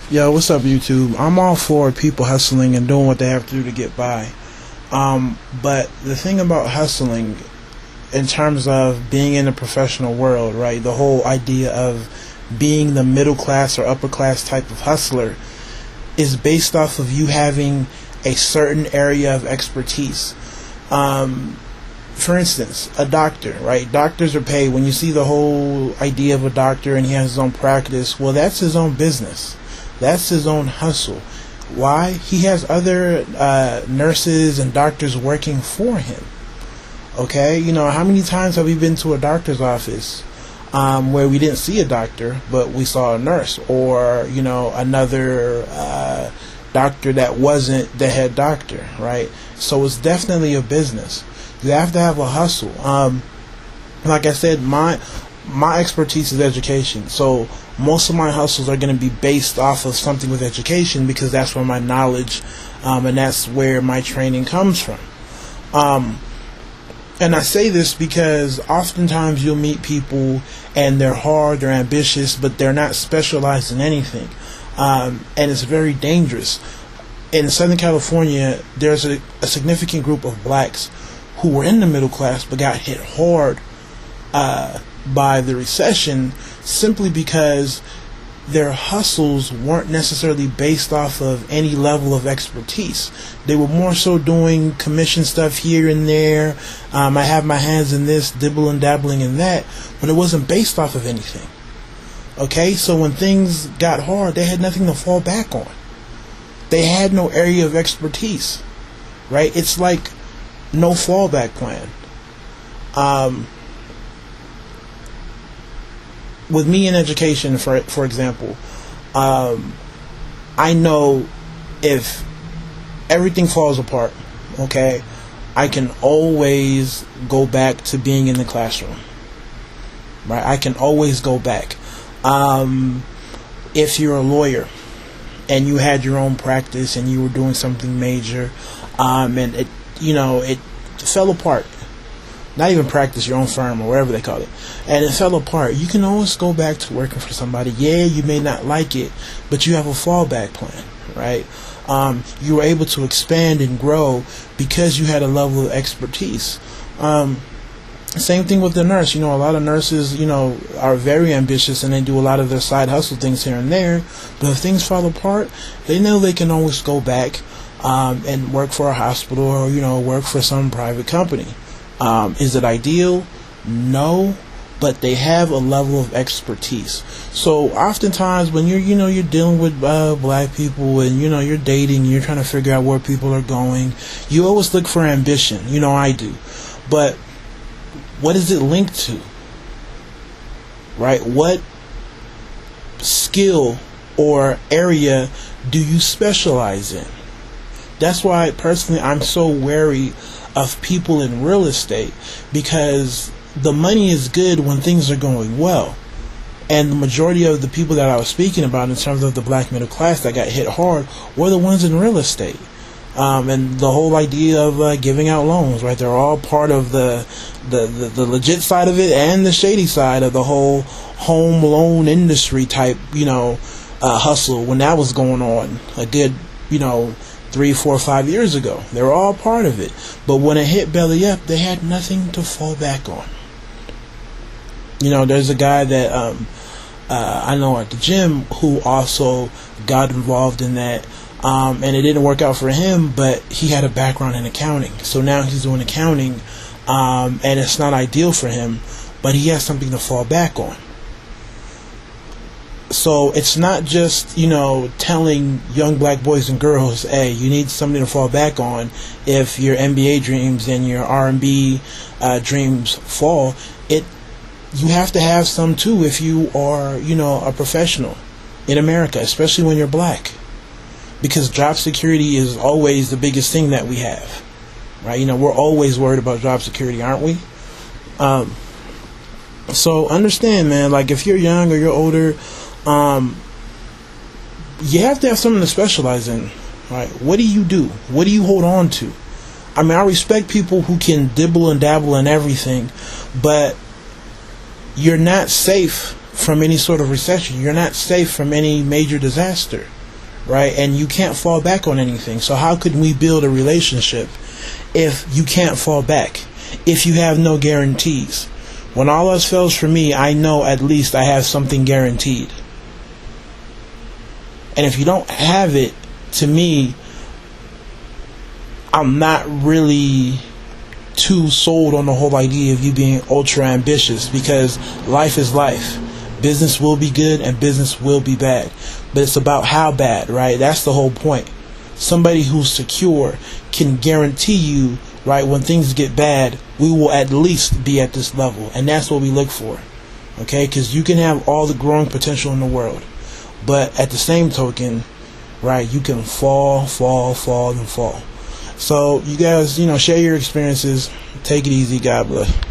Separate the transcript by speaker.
Speaker 1: Yo, what's up, YouTube? I'm all for people hustling and doing what they have to do to get by. But the thing about hustling, in terms of being in the professional world, right? The whole idea of being the middle class or upper class type of hustler is based off of you having a certain area of expertise. For instance, a doctor, right? Doctors are paid. When you see the whole idea of a doctor and he has his own practice, well, that's his own business. That's his own hustle. Why? He has other nurses and doctors working for him. Okay? You know, how many times have we been to a doctor's office where we didn't see a doctor, but we saw a nurse, or, you know, another doctor that wasn't the head doctor, right? So it's definitely a business. You have to have a hustle. Like I said, my expertise is education. So most of my hustles are going to be based off of something with education, because that's where my knowledge and that's where my training comes from. And I say this because oftentimes you'll meet people and they're hard, they're ambitious, but they're not specialized in anything. And it's very dangerous. In Southern California, there's a significant group of blacks who were in the middle class but got hit hard by the recession, simply because their hustles weren't necessarily based off of any level of expertise. They were more so doing commission stuff here and there. I have my hands in this, dibble and dabbling in that, but it wasn't based off of anything. Okay, so when things got hard, they had nothing to fall back on. They had no area of expertise, right? It's like no fallback plan. With me in education, for example, I know if everything falls apart, okay, I can always go back to being in the classroom, right? I can always go back. If you're a lawyer and you had your own practice and you were doing something major, and it fell apart. Not even practice, your own firm or whatever they call it, and it fell apart, you can always go back to working for somebody. Yeah, you may not like it, but you have a fallback plan, right? You were able to expand and grow because you had a level of expertise. Same thing with the nurse. You know, a lot of nurses, are very ambitious and they do a lot of their side hustle things here and there, but if things fall apart, they know they can always go back and work for a hospital, or work for some private company. Is it ideal? No, but they have a level of expertise. So oftentimes when you're dealing with black people, and you're dating, you're trying to figure out where people are going, you always look for ambition. I do. But what is it linked to? Right? What skill or area do you specialize in? That's why personally I'm so wary of people in real estate, because the money is good when things are going well, and the majority of the people that I was speaking about in terms of the black middle class that got hit hard were the ones in real estate, and the whole idea of giving out loans, right? They're all part of the legit side of it and the shady side of the whole home loan industry type hustle when that was going on a good 3, 4, 5 years ago. They were all part of it. But when it hit belly up, they had nothing to fall back on. There's a guy that I know at the gym who also got involved in that, and it didn't work out for him, but he had a background in accounting. So now he's doing accounting, and it's not ideal for him, but he has something to fall back on. So it's not just, telling young black boys and girls, hey, you need something to fall back on if your NBA dreams and your R&B dreams fall. You have to have some too if you are, a professional in America, especially when you're black. Because job security is always the biggest thing that we have, right? We're always worried about job security, aren't we? So understand, man, like if you're young or you're older, you have to have something to specialize in, right? What do you do? What do you hold on to? I mean, I respect people who can dibble and dabble in everything, but you're not safe from any sort of recession. You're not safe from any major disaster. right? And you can't fall back on anything. So how could we build a relationship if you can't fall back, if you have no guarantees? When all else fails for me, I know at least I have something guaranteed. And if you don't have it, to me, I'm not really too sold on the whole idea of you being ultra ambitious, because life is life. Business will be good and business will be bad, but it's about how bad, right? That's the whole point. Somebody who's secure can guarantee you, right, when things get bad, we will at least be at this level, and that's what we look for, okay? Because you can have all the growing potential in the world, but at the same token, right, you can fall. So you guys, share your experiences. Take it easy. God bless.